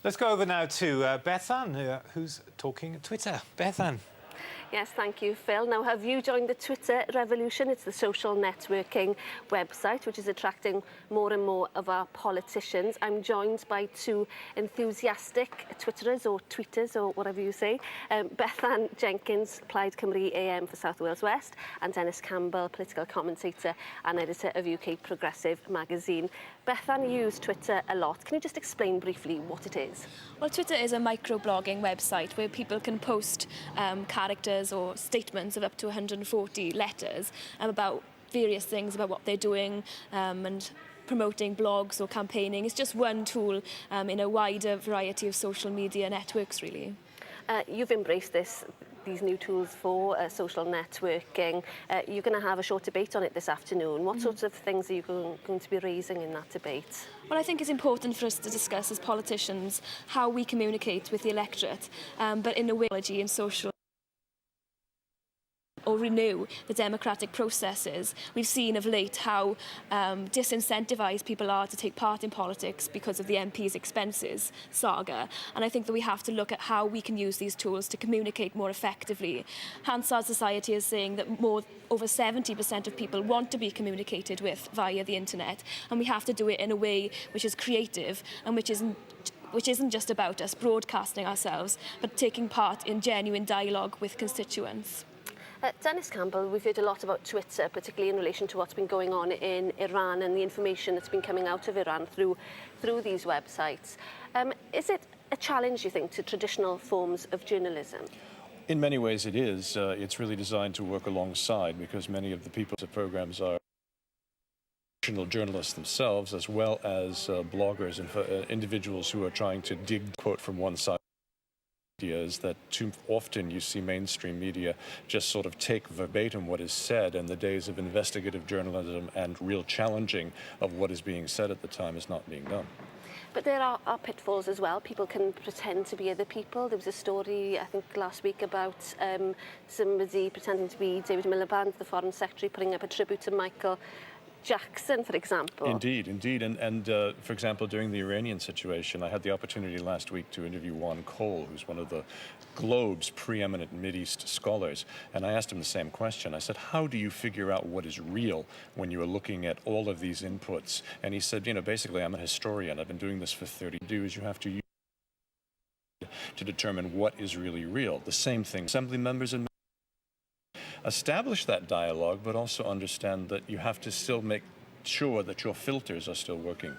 Let's go over now to Bethan, who's talking Twitter. Bethan. Yes, thank you, Phil. Now, have you joined the Twitter revolution? It's the social networking website, which is attracting more and more of our politicians. I'm joined by two enthusiastic Twitterers, or tweeters, or whatever you say. Bethan Jenkins, Plaid Cymru AM for South Wales West, and Denis Campbell, political commentator and editor of UK Progressive magazine. Bethan, you use Twitter a lot. Can you just explain briefly what it is? Well, Twitter is a microblogging website where people can post characters or statements of up to 140 letters about various things about what they're doing and promoting blogs or campaigning. It's just one tool in a wider variety of social media networks, really. You've embraced these new tools for social networking. You're going to have a short debate on it this afternoon. What sorts of things are you going to be raising in that debate? Well, I think it's important for us to discuss as politicians how we communicate with the electorate, but in a way in social or renew the democratic processes. We've seen of late how disincentivised people are to take part in politics because of the MP's expenses saga. And I think that we have to look at how we can use these tools to communicate more effectively. Hansard Society is saying that over 70% of people want to be communicated with via the internet, and we have to do it in a way which is creative and which isn't just about us broadcasting ourselves, but taking part in genuine dialogue with constituents. Denis Campbell, we've heard a lot about Twitter, particularly in relation to what's been going on in Iran and the information that's been coming out of Iran through these websites. Is it a challenge, you think, to traditional forms of journalism? In many ways it is. It's really designed to work alongside, because many of the people of programs are traditional journalists themselves, as well as bloggers and individuals who are trying to dig quote from one side. Is that too often you see mainstream media just sort of take verbatim what is said, and the days of investigative journalism and real challenging of what is being said at the time is not being done. But there are pitfalls as well. People can pretend to be other people. There was a story, I think, last week about somebody pretending to be David Miliband, the Foreign Secretary, putting up a tribute to Michael Jackson, for example. Indeed. And for example, during the Iranian situation, I had the opportunity last week to interview Juan Cole, who's one of the globe's preeminent Mideast scholars, and I asked him the same question. I said, how do you figure out what is real when you are looking at all of these inputs? And he said, basically, I'm a historian. I've been doing this for 30 years. You have to use to determine what is really real. The same thing. Assembly members and establish that dialogue, but also understand that you have to still make sure that your filters are still working.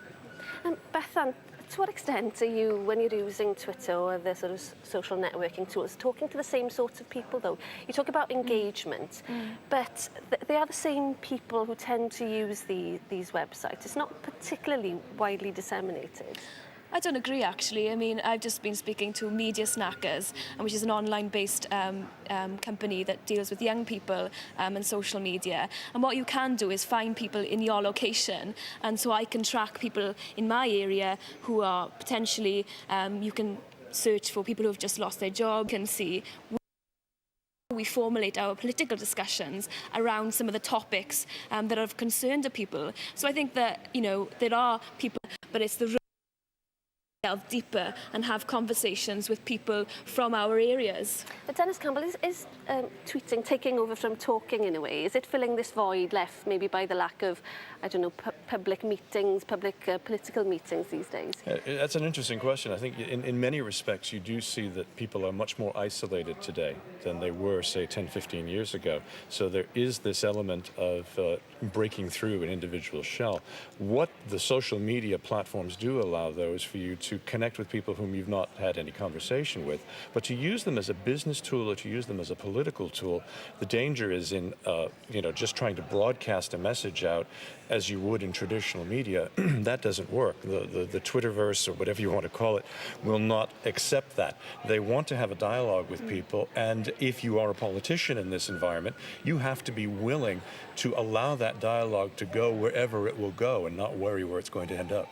Bethan, to what extent are you, when you're using Twitter or the sort of social networking tools, talking to the same sorts of people, though? You talk about engagement, but they are the same people who tend to use these websites. It's not particularly widely disseminated. I don't agree, actually. I mean, I've just been speaking to Media Snackers, which is an online-based company that deals with young people and social media. And what you can do is find people in your location. And so I can track people in my area who are potentially, you can search for people who have just lost their job, you can see we formulate our political discussions around some of the topics that are of concern to people. So I think that, there are people, but it's the delve deeper and have conversations with people from our areas. But Denis Campbell, is tweeting taking over from talking in a way? Is it filling this void left maybe by the lack of, I don't know, public meetings, public political meetings these days? That's an interesting question. I think in many respects you do see that people are much more isolated today than they were, say, 10, 15 years ago. So there is this element of breaking through an individual shell. What the social media platforms do allow, though, is for you to connect with people whom you've not had any conversation with, but to use them as a business tool or to use them as a political tool. The danger is in, just trying to broadcast a message out as you would in traditional media. That doesn't work. The Twitterverse, or whatever you want to call it, will not accept that. They want to have a dialogue with people, and if you are a politician in this environment, you have to be willing to allow that dialogue to go wherever it will go and not worry where it's going to end up.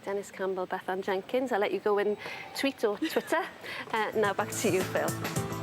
Denis Campbell, Bethan Jenkins, I'll let you go and tweet or Twitter. Now back to you, Phil.